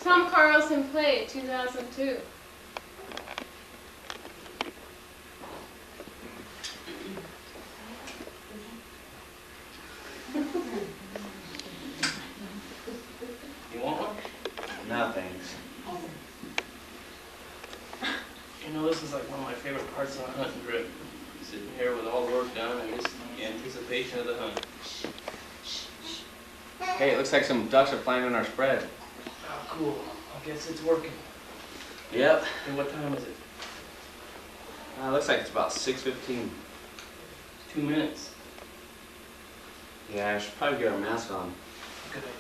Tom Carlson Play, 2002. You want one? No, thanks. You know, this is like one of my favorite parts of the hunting trip. Sitting here with all the work done and just the anticipation of the hunt. Hey, it looks like some ducks are flying in our spread. Oh, cool. I guess it's working. Yep. And what time is it? Looks like it's about 6:15. 2 minutes. Yeah, I should probably get our mask on. Good idea.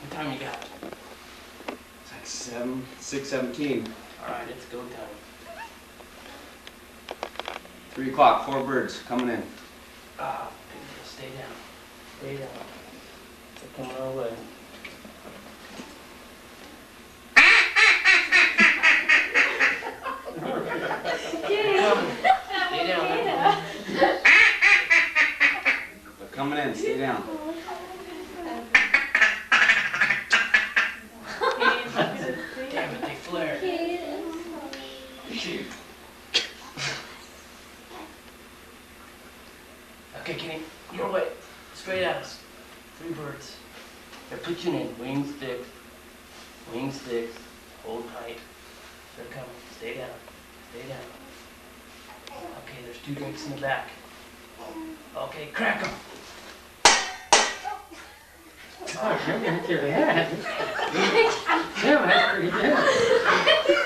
What time you got? It's like 6:17. Alright, it's go time. 3 o'clock, 4 birds coming in. Ah, stay down. Stay down. They're coming our way. Stay down. They're coming in, stay down. Damn it, they flared. Okay, Kenny, your way. Straight at us. 3 birds. They're pitching in. Wings sticks. Wings sticks. Hold tight. They're coming. Stay down. Stay down. Okay, there's 2 drinks in the back. Okay, crack them. Oh, you're gonna do that. Yeah, that's pretty good.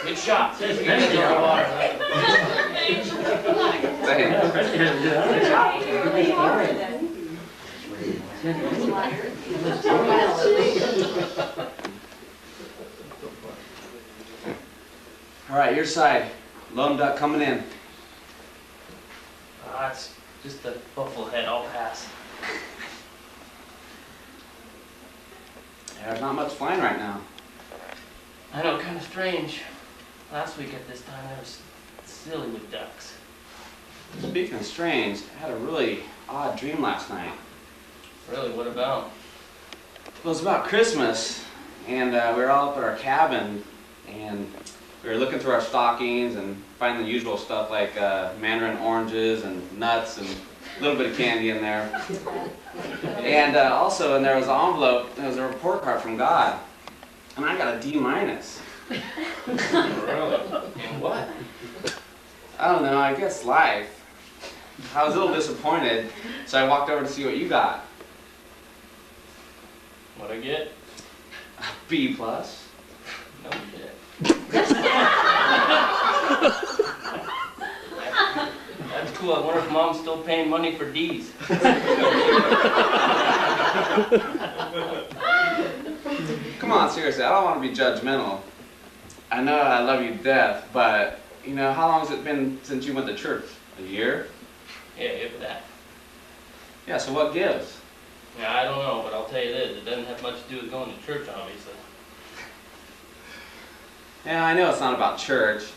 Good shot. You can get your water. Yeah, that's gonna do that. All right, your side. Lone duck coming in. It's just the buffalo head. I'll pass. Yeah, there's not much flying right now. I know, kind of strange. Last week at this time, I was silly with ducks. Speaking of strange, I had a really odd dream last night. Really, what about? Well, it was about Christmas, and we were all up at our cabin, and we were looking through our stockings and finding the usual stuff like mandarin oranges and nuts and a little bit of candy in there. And also, and there was an envelope, there was a report card from God, and I got a D-. Really? In what? I don't know, I guess life. I was a little disappointed, so I walked over to see what you got. What'd I get? B+. No shit. That's cool. I wonder if Mom's still paying money for D's. Come on, seriously, I don't want to be judgmental. I know I love you to death, but, you know, how long has it been since you went to church? A year? Yeah, if that. Yeah, so what gives? Yeah, I don't know, but I'll tell you this. It doesn't have much to do with going to church, obviously. Yeah, I know it's not about church,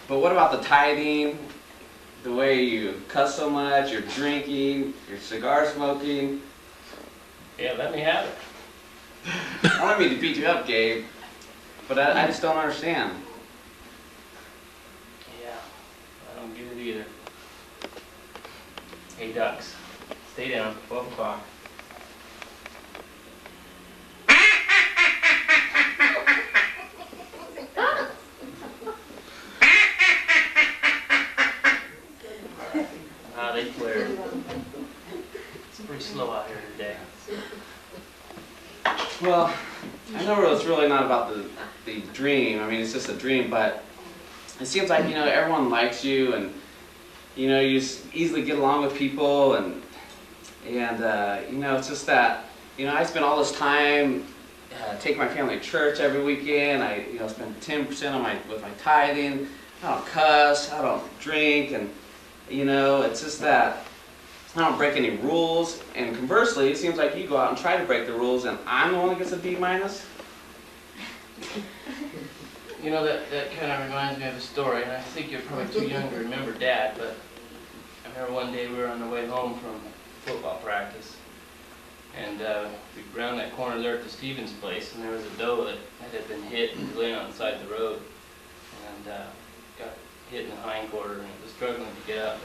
but what about the tithing, the way you cuss so much, your drinking, your cigar smoking? Yeah, let me have it. I don't mean to beat you up, Gabe, but I just don't understand. Yeah, I don't get it either. Hey, ducks. Stay down. 12 o'clock. They flared. It's pretty slow out here today. Well, I know it's really not about the dream. I mean, it's just a dream, but it seems like, you know, everyone likes you, and, you know, you just easily get along with people, and you know, it's just that, you know, I spend all this time taking my family to church every weekend. I, you know, spend 10% on with my tithing. I don't cuss, I don't drink, and it's just that I don't break any rules. And conversely, it seems like you go out and try to break the rules, and I'm the one that gets a B minus. You know, that kind of reminds me of a story, and I think you're probably too young to remember Dad, but I remember one day we were on the way home from football practice, and we round that corner there to Stephen's place, and there was a doe that had been hit and laying on the side of the road, and got hit in the hindquarter, and it was struggling to get up.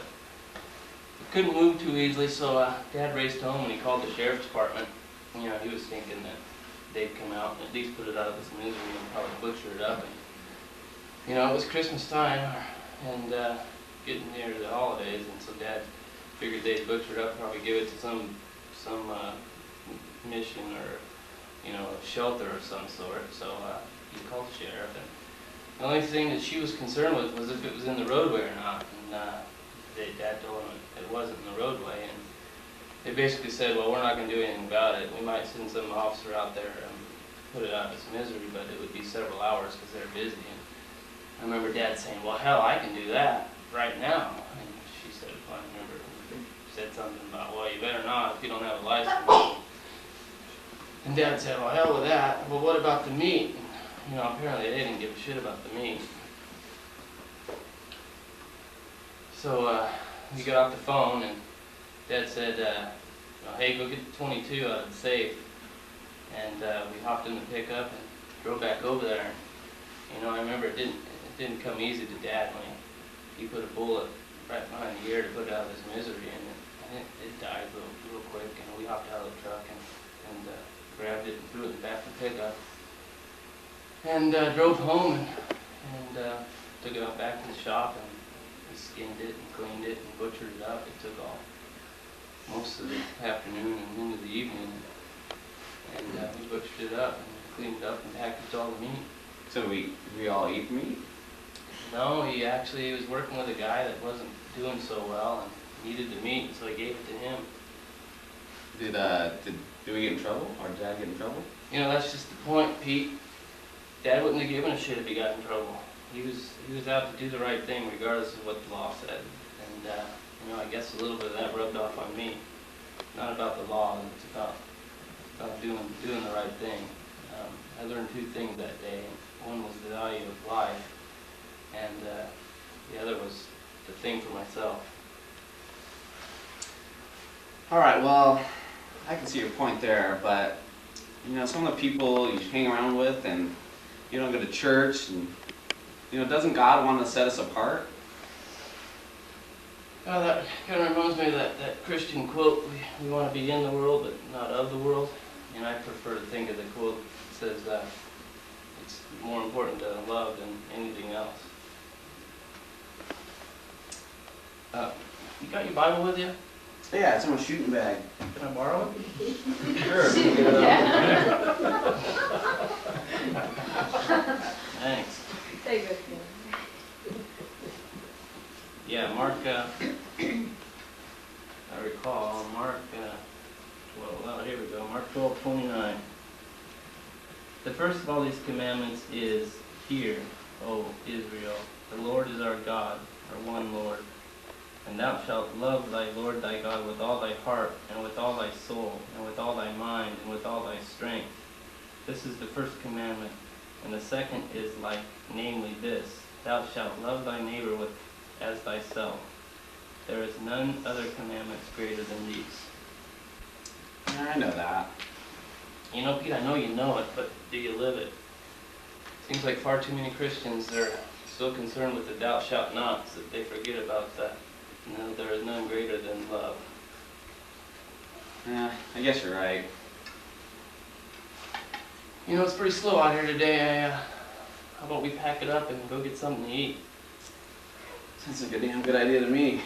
It couldn't move too easily, so Dad raced home and he called the sheriff's department. You know, he was thinking that they'd come out and at least put it out of its misery and probably butcher it up. And, you know, it was Christmas time and getting near the holidays, and so Dad figured they'd butcher it up, probably give it to some mission or, you know, shelter of some sort. So he called the sheriff, and the only thing that she was concerned with was if it was in the roadway or not. And Dad told him it wasn't in the roadway, and they basically said, well, we're not going to do anything about it. We might send some officer out there and put it out of its misery, but it would be several hours because they're busy. And I remember Dad saying, well, hell, I can do that right now. And she said, well, I remember said something about, well, you better not if you don't have a license. And Dad said, well, hell with that. Well, what about the meat? And, you know, apparently they didn't give a shit about the meat. So we got off the phone, and Dad said, hey, go get the 22 out of the safe. And we hopped in the pickup and drove back over there. And, you know, I remember it didn't come easy to Dad when he put a bullet right behind the ear to put it out of his misery, and it died real quick. And we hopped out of the truck and grabbed it and threw it in the back of the pickup. And drove home and took it out back to the shop, and we skinned it and cleaned it and butchered it up. It took all most of the afternoon and into the evening, and we butchered it up and cleaned it up and packaged all the meat. So we all eat meat? No, he was working with a guy that wasn't doing so well and needed the meat, so he gave it to him. Did we get in trouble, or did Dad get in trouble? You know, that's just the point, Pete. Dad wouldn't have given a shit if he got in trouble. He was out to do the right thing regardless of what the law said. And you know, I guess a little bit of that rubbed off on me. Not about the law, it's about doing the right thing. I learned two things that day. One was the value of life, and the other was the thing for myself. All right, well, I can see your point there, but you know, some of the people you hang around with, and you don't go to church, and you know, doesn't God want to set us apart? Well, that kind of reminds me of that Christian quote, we want to be in the world, but not of the world. And I prefer to think of the quote that says that it's more important to love than anything else. You got your Bible with you? Yeah, it's in my shooting bag. Can I borrow it? Sure. Thanks. Take it. Yeah, Mark, I recall, Mark, here we go, Mark 12:29. The first of all these commandments is, hear, O Israel, the Lord is our God, our one Lord. And thou shalt love thy Lord thy God with all thy heart, and with all thy soul, and with all thy mind, and with all thy strength. This is the first commandment. And the second is like, namely this, thou shalt love thy neighbor as thyself. There is none other commandments greater than these. Yeah, I know that. You know, Pete, I know you know it, but do you live it? Seems like far too many Christians are so concerned with the thou shalt nots that they forget about the, you know, there is none greater than love. Yeah, I guess you're right. You know, it's pretty slow out here today. How about we pack it up and go get something to eat? Sounds like a damn good idea to me.